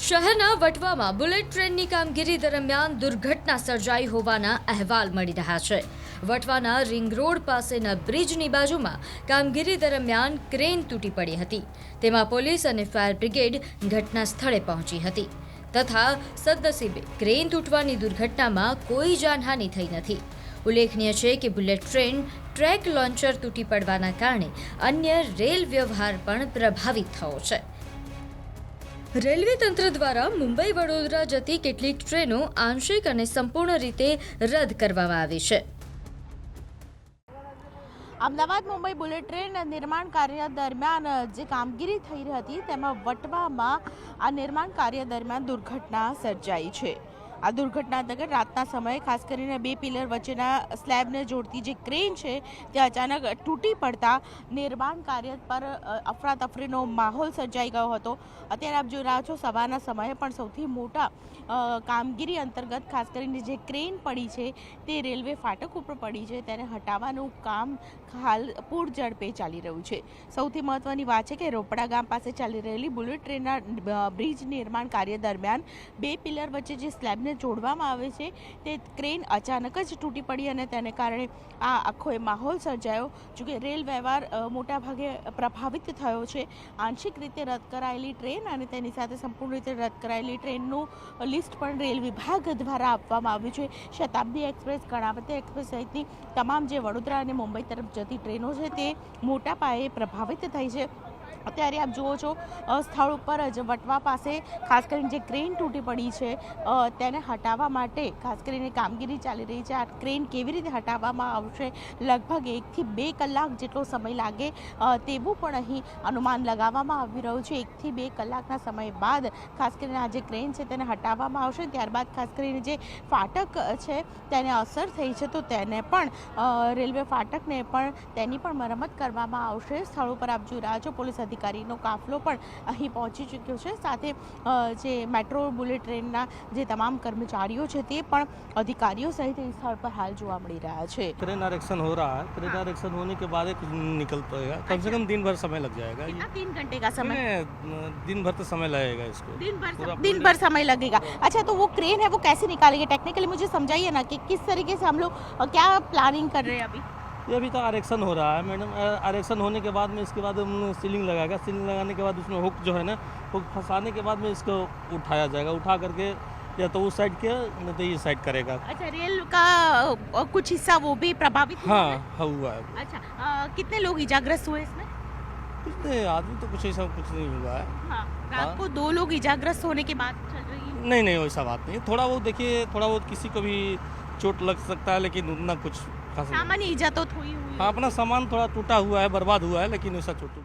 શહેરના વટવામાં બુલેટ ટ્રેનની કામગીરી દરમિયાન દુર્ઘટના સર્જાઈ હોવાના અહેવાલ મળી રહ્યા છે। વટવાના રિંગ રોડ પાસેના બ્રિજની બાજુમાં કામગીરી દરમિયાન ક્રેન તૂટી પડી હતી। તેમાં પોલીસ અને ફાયર બ્રિગેડ ઘટના સ્થળે પહોંચી હતી તથા સદનસીબે ક્રેન તૂટવાની દુર્ઘટનામાં કોઈ જાનહાનિ થઈ નથી। ઉલ્લેખનીય છે કે બુલેટ ટ્રેન ટ્રેક લોન્ચર તૂટી પડવાના કારણે અન્ય રેલ વ્યવહાર પણ પ્રભાવિત થયો છે। રેલવે તંત્ર દ્વારા મુંબઈ વડોદરા જતી કેટલીક ટ્રેનો આંશિક અને સંપૂર્ણ રીતે રદ કરવામાં આવી છે। અમદાવાદ મુંબઈ બુલેટ ટ્રેન નિર્માણ કાર્ય દરમિયાન જે કામગીરી થઈ રહી હતી તેમાં વટવામાં આ નિર્માણ કાર્ય દરમિયાન દુર્ઘટના સર્જાઈ છે। આ દુર્ઘટના અંતર્ગત રાતના સમયે ખાસ કરીને બે પિલર વચ્ચેના સ્લેબને જોડતી જે ક્રેન છે તે અચાનક તૂટી પડતા નિર્માણ કાર્ય પર અફરાતફરીનો માહોલ સર્જાઈ ગયો હતો। અત્યારે આપ જોઈ રહ્યા છો સવારના સમયે પણ સૌથી મોટા કામગીરી અંતર્ગત ખાસ કરીને જે ક્રેન પડી છે તે રેલવે ફાટક ઉપર પડી છે તેને હટાવવાનું કામ હાલ પૂર ઝડપે ચાલી રહ્યું છે। સૌથી મહત્વની વાત છે કે રોપડા ગામ પાસે ચાલી રહેલી બુલેટ ટ્રેનના બ્રિજ નિર્માણ કાર્ય દરમિયાન બે પિલર વચ્ચે જે સ્લેબને જોડવામાં આવે છે તે ક્રેન અચાનક જ તૂટી પડી અને તેને કારણે આ આખો માહોલ સર્જાયો। જોકે રેલ વ્યવહાર મોટા ભાગે પ્રભાવિત થયો છે। આંશિક રીતે રદ કરાયેલી ટ્રેન અને તેની સાથે સંપૂર્ણ રીતે રદ કરાયેલી ટ્રેનનું લિસ્ટ પણ રેલ વિભાગ દ્વારા આપવામાં આવ્યું છે। શતાબ્દી એક્સપ્રેસ, કર્ણાવતી એક્સપ્રેસ સહિતની તમામ જે વડોદરા અને મુંબઈ તરફ જતી ટ્રેનો છે તે મોટા પાયે પ્રભાવિત થઈ છે। અત્યારે આપ જુઓ છો સ્થળ ઉપર જ વટવા પાસે ખાસ કરીને જે ક્રેન તૂટી પડી છે તેને હટાવવા માટે ખાસ કરીને કામગીરી ચાલી રહી છે। આ ક્રેન કેવી રીતે હટાવવામાં આવશે, લગભગ 1 થી 2 કલાક જેટલો સમય લાગે તેવું પણ અહીં અનુમાન લગાવવામાં આવી રહ્યું છે। 1 થી 2 કલાકના સમય બાદ ખાસ કરીને આ જે ક્રેન છે તેને હટાવવામાં આવશે। ત્યારબાદ ખાસ કરીને જે ફાટક છે તેને અસર થઈ છે તો તેને પણ રેલવે ફાટકને પણ તેની પણ મરમ્મત કરવામાં આવશે। સ્થળ ઉપર આપ જોઈ રહ્યા છો પોલીસ અધિકારીનો કાફલો પણ અહીં પહોંચી ચૂક્યો છે। સાથે જે મેટ્રો બુલેટ ટ્રેનના જે તમામ કર્મચારીઓ છે તે પણ अधिकारियों सहित इस स्थल पर हाल जोवा मिल रहा है। ट्रेन आरक्षण हो रहा है। ट्रेन आरक्षण होने के बाद एक निकल पाएगा, कम से कम दिन भर समय लग जाएगा। कितना 3 घंटे का समय? दिन भर तो समय लगेगा इसको। दिन भर समय लगेगा। अच्छा, तो वो क्रेन है वो कैसे निकालेंगे? टेक्निकली मुझे समझाइए ना कि किस तरीके से हम लोग क्या प्लानिंग कर रहे हैं अभी? ये अभी तो आरक्षण हो रहा है मैडम। आरक्षण होने के बाद में इसके बाद सीलिंग लगाएगा। सीलिंग लगाने के बाद उसमें हुक जो है ना, हुक फंसाने के बाद में इसको उठाया जाएगा। उठा करके या तो उस साइड किया नहीं तो ये साइड करेगा। अच्छा, रेल का कुछ हिस्सा वो भी प्रभावित हुआ है। अच्छा, कितने लोग इजाग्रस्त हुए इसमें? कितने आदमी तो कुछ ऐसा कुछ नहीं हुआ है। रात को 2 लोग इजाग्रस्त होने के बाद चल रही है? नहीं वैसा बात नहीं। थोड़ा बहुत देखिए, थोड़ा बहुत किसी को भी चोट लग सकता है लेकिन उतना कुछ सामान्य ईजा तो हुई। हाँ, अपना सामान थोड़ा टूटा हुआ है, बर्बाद हुआ है, लेकिन वैसा चोट